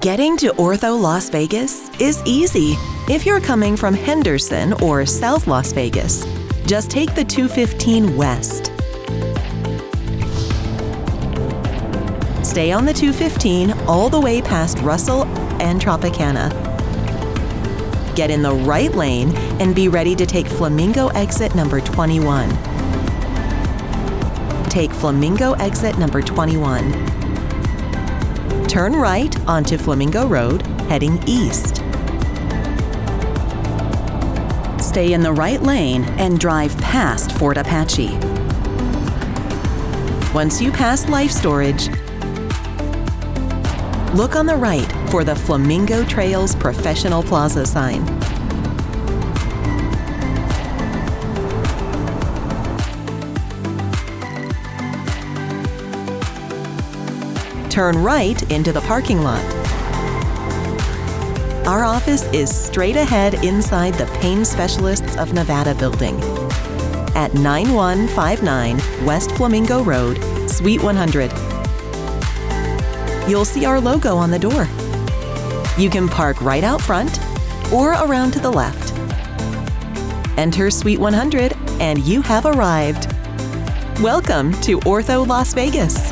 Getting to Ortho Las Vegas is easy if you're coming from Henderson or South Las Vegas. Just take the 215 west. Stay on the 215 all the way past Russell and Tropicana. Get in the right lane and be ready to take Flamingo exit number 21. Take Flamingo exit number 21. Turn right onto Flamingo Road, heading east. Stay in the right lane and drive past Fort Apache. Once you pass Life Storage, look on the right for the Flamingo Trails Professional Plaza sign. Turn right into the parking lot. Our office is straight ahead inside the Pain Specialists of Nevada building at 9159 West Flamingo Road, Suite 100. You'll see our logo on the door. You can park right out front or around to the left. Enter Suite 100 and you have arrived. Welcome to Ortho Las Vegas.